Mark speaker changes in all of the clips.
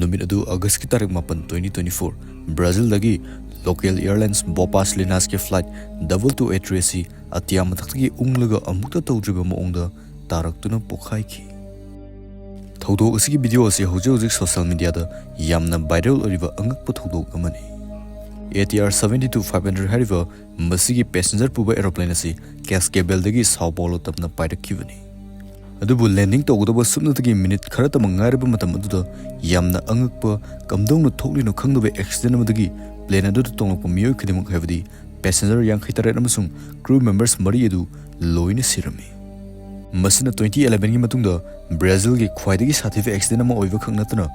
Speaker 1: नुमित अदु अगस्त की तारीख 2024 ब्राजील दगी local airlines Voepass Linhas Flight 2283 अतिया मथक्तगी उंगलगा अमुक्ता तौद्रिबा मओंगदा तारक्तुना पोखाइखि थौदोक असigi वीडियो असे हौजिक सोशल मीडिया दा यामना वायरल ओरिबा अंगकप थौदोक अमनि ATR 72-500 हारिबा मसिगी पैसेंजर पुबा एरोप्लेन असी कैस्केबेल दगी साओ पाउलो तपना पाइरक्खिबनि अदुबु लैंडिंग तौगदबा सुमनतगी मिनिट खरा तम ngairba matam aduda yamna angakpa kamdongno thoklino khangdobe accident amadagi plane adu tonglopa miyoi khidimuk habdi passenger yang khitaret amasung crew members mari edu loina sirami masina 2011 gi matungda Brazil gi khwaidagi sathive accident ama oiba khangnatna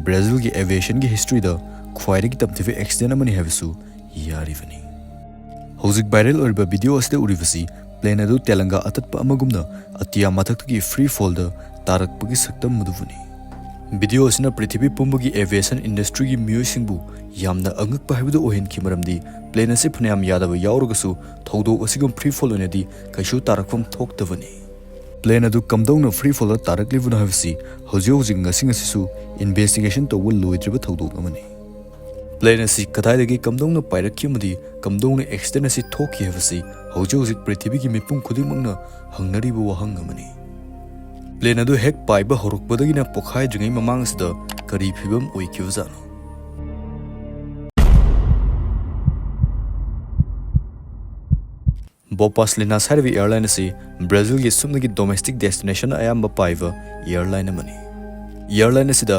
Speaker 1: Brazil gi aviation gi history da khwaidagi tamthive accident amani habisu yarivani hojik viral oriba video asde urivasi plane adu telanga atatpa amagumna atiya mathakki free fall da tarakpagi saktam muduvuni video asina prithvi pumbagi aviation industry gi miyosingbu yamna angakpa habidu ohenki maramdi plane ase phunayam yadaba yaurugasu thoudok asigum free fall onedi kaishu tarakfam thoktavani plane adu kamdongna free fall taraklibuna habisi hojik ngasingasisu investigation to will loidriba thoudok amani plane asi kadaidagi kamdongna pairakkhimadi kamdongna accident asi thokki habisi hojik prithvi gi mipum khudimangna hangnariba wahang amani plane adu hek paiba horokpadagina pokhai jingai mamangsida kari phibam oikivjano Voepass Linhas airline asi Brazil gi sumnagi domestic destination ayamba paiva airline amani airline asida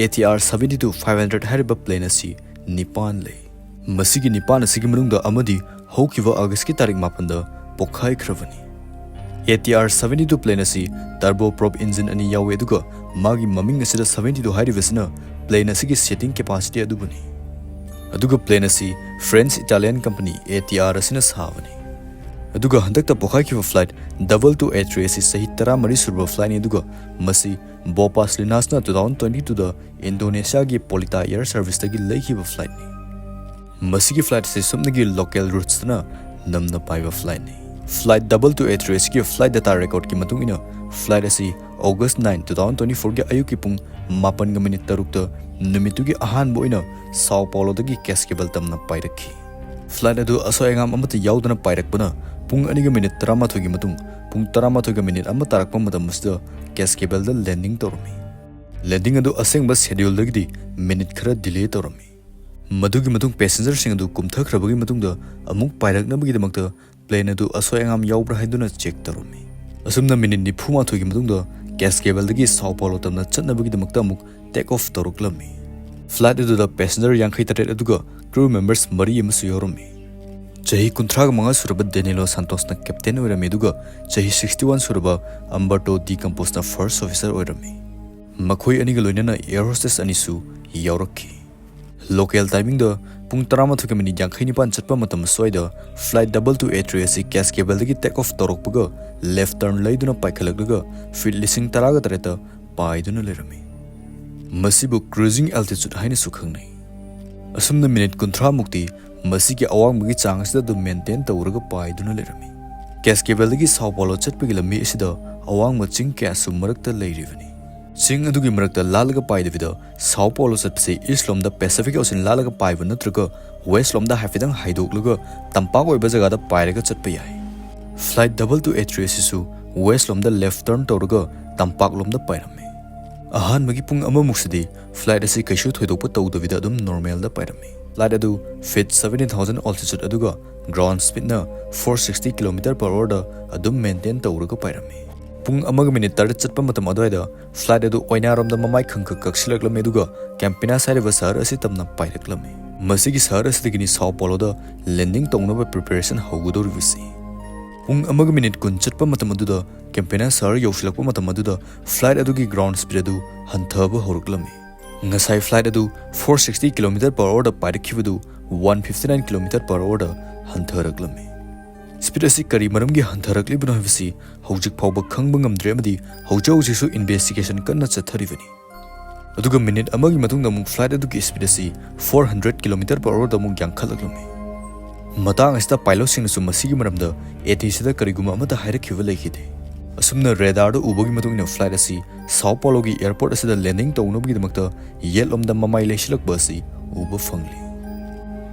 Speaker 1: ATR 72-500 hariba plane asi nipan lei masigi nipan asigi manungda amadi haukiva August ki tarik 8 da pokhai khravani ATR 72 plane asi turboprop engine ani yawe aduga magi maming asida 72 harivasina plane asigi seating capacity adubani aduga plane asi French Italian company ATR asina savani aduga handakta pokhai kiva flight 2283 asi sahi 13 surba flight ni aduga masi Voepass Linhas na 2022 da Indonesia gi Polita air service tagi leikiba flight ni masigi flight se sumnagi local routes na namna paiba flight ni flight 2283 ki flight data record ki matungina flight asi August 9 2024 gi ayuki pung 8:03 ta numitugi ahan boina Sao Paulo dagi Cascabel tamna pairakhi flight adu asoengam amata yaudana pairakpana pung 2:13 gi matung pung 13 amma tarakpa matam masda Cascabel da landing tormi landing adu asengba schedule dagi minute khara delay tormi madugi matung passenger sing adu kumthakrabagi matungda amuk pairaknabagi damakta plane adu asoengam yaubra haiduna check tormi asumna minute 93 gi matungda Cascabel dagi Sao Paulo tamna chatnabagi damakta amuk take off toruklami flight adu da passenger 63 aduga crew members mari amasu yorumi chahi 35 suraba Danilo Santos na captain oirami aduga chahi 61 suraba Amberto D Campos na first officer oirami makhoi aniga loinana air hostess anisu yaurakhi local timing da pung 13:59 chatpa matam soida flight 2283 asi Cascabel dagi take off torokpaga left turn laiduna paikhalaglaga feet 13 ta paiduna lerami masibu cruising altitude haina sukhangnai asumna minute 30 mukti masigi awangmagi changsida du maintain tawraga paiduna lerami Cascabel dagi Sao Paulo chatpagi lammi asida awangma ching kyasu marakta leirivani ching adugi marakta lalaga paidavida Sao Paulo chatpse east lomda Pacific Ocean lalaga paiba natraga west lomda hafidang haidokluga tampak oiba jagada pairaga chatpa yai flight 2283 asisu west lomda left turn tawraga tampak lomda pairame ahan magi pung ama muksidi flight asi kaishu thoidokpa tawdavida adum normal da pairame flight adu feet 70,000 altitude aduga ground speed na 460 km/h da adum maintain tawraga pairame pung amaga minute 3 chatpa matam adwaida flight adu oinaromda mamai khangkha kaksilaklam aduga Campina sariva sahar asi tamna pairaklam masigi sahar asidagini Sao Paulo da landing tongnaba preparation hogudorivisi pung amaga minute kun chatpa matam aduda Campina sahar yausilakpa matam aduda flight adugi ground speed adu hanthaba horuklami ngasai flight adu 460 km/h da pairakkhibadu 159 km/h da hantharaklami speed asi kari maramgi hantharaklibuna habisi hojik phawba khangba ngamdre amadi hojaujisu investigation kanna chatharivani aduga minute amagi matungda muk flight adugi speed asi 400 km/h da muk yankhalakami matang asta pilot sing su masigi maramda ATC da kariguma amata hairakhiba lekhide asumna radar ubagi matungina flight asi Sao Paulo gi airport asida landing tawnabi damakta yelomda mamai lesilak basi uba fangli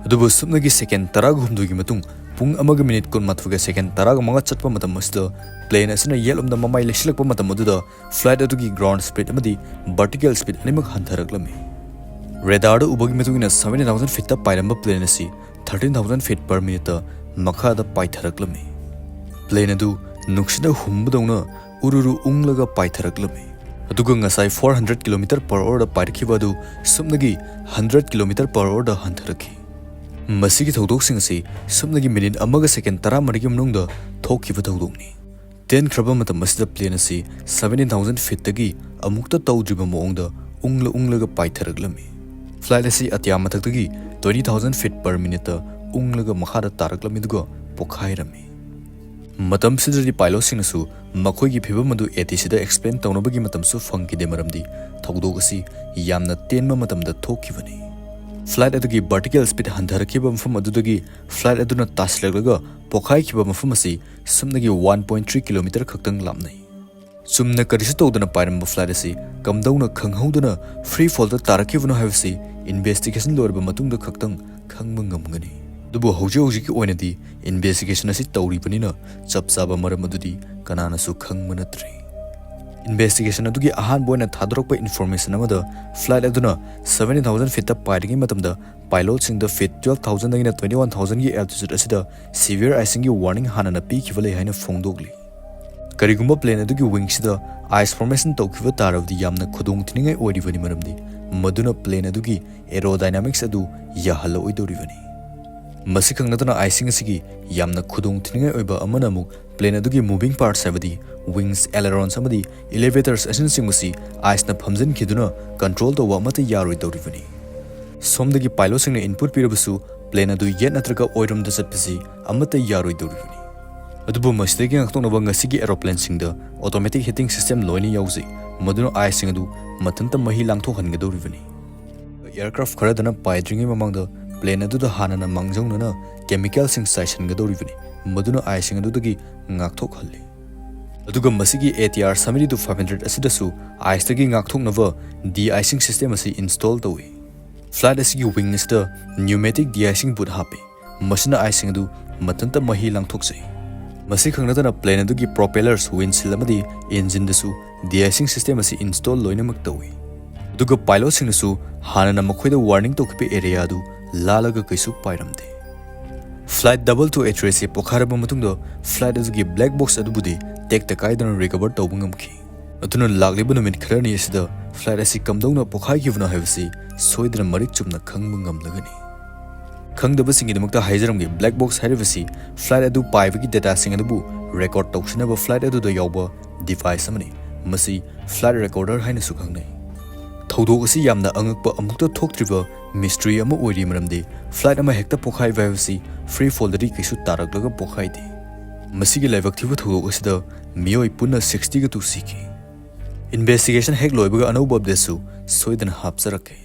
Speaker 1: adubu sumna gi second tarag humdu gi matung pung amaga minute kun matfuga second tarag manga chatpa matam masda plane asina yelomda mamai lesilak pa matam aduda flight adu gi ground speed amadi vertical speed animak hantaraklami radar ubagi matungina 70,000 feet ta pairamba plane asi 13,000 feet per minute makha da paitharaklami plane adu nuksina humbudona ururu unglaga paitharaklami aduga ngasai 400 km per hour da pairkhiba adu sumnagi 100 km per hour da hantarakhi masigi Thoudok sing asi sumnagi minute amaga second 13 gi manungda thokhiba Thoudokni 10 kraba matam asida plane asi 17,000 feet tagi Amukta Thoudriba moongda unglaga paitharaklami flight asi atya mathakdagi 20,000 feet per minute unglaga makhada taraklami duga pokhairami matam sidri pilot singnasu makhoi gi phibam adu ATC da explain tawnabagi matam su fangkide maramdi Thoudok asi yamna tenma matam da thokhibani flight adugi vertical speed handharakhiba mafam adudagi flight aduna taslaglaga pokhai khiba mafam asi sumnagi 1.3 km khaktang lamnai sumna karisu tawdana pairamba flight asi kamdauna khanghaudana free fall da tarakhibano haibsi investigation lorba matungda khaktang khangba ngamgani dubu hauji ki oinadi investigation asi tawribanina chapchaba maram adudi kanana su khangma natri investigation adugi ahan boina thadrokpa information amada flight aduna 70,000 feet ta pairigi matamda pilot sing the feet 12,000 dagina 21,000 gi altitude asida severe icing gi warning hanana pi khivale haina phongdogli karigumba plane adugi wings da ice formation tawkhiba taravdi yamna khudung thiningai oiribani maramdi maduna plane adugi aerodynamics adu yahala oidoribani masi khangnatana icing asigi yamna khudung thiningai oiba amana amuk plane adugi moving parts habadi wings ailerons amadi elevators asin singmusi ice na phamjin khiduna control to wa mata yaroi doribani somdagi pilot singna input pirabasu plane adu yet natraga oirum da chatpisi amata yaroi doribani adubu masdagi ngaktonaba ngasigi aeroplane singda automatic hitting system loini yauzi maduna ice sing adu matanta mahi langthokhangadoribani aircraft kharadana paidringi mamangda plane adu da hanana mangjongna chemical sing station gadoribani maduna ice sing adu dagi ngakthokhalli aduga masigi ATR 72-500 asidasu ice dagi ngakthoknava de-icing system asi install tawi flight asigi wing asida pneumatic de-icing boot hapi masina ice sing adu matanta mahi langthoksai masi khangnatana plane adugi propellers windshield amadi engine dasu de-icing system asi install loinamak tawi aduga pilot singnasu hanana makhoida warning tokhipe area adu lalaga kaisu pairamde flight double to address pokharaba matungda flight adugi black box adubudi tek takaidana recover tawbungamki aduna lagliba numit kharani asida flight asi kamdawna pokhai givna haibsi soidra marik chumna khangbungam lagani khangdaba singidamakta haijaramgi black box haribasi flight adu paibagi data sing adubu record tawsinaba flight adu da yawba device amani masi flight recorder haina su khangnai Thoudok asi yamna angakpa amukta Thoktriba mystery ama oiri maramde flight ama hekta pokhai vaibasi free fall dari kaisu taraklaga pokhai de masigi laibaktiba Thoudok asida miyoi punna 60 ga tu siki investigation hek loibaga anauba update su soidana hapsarake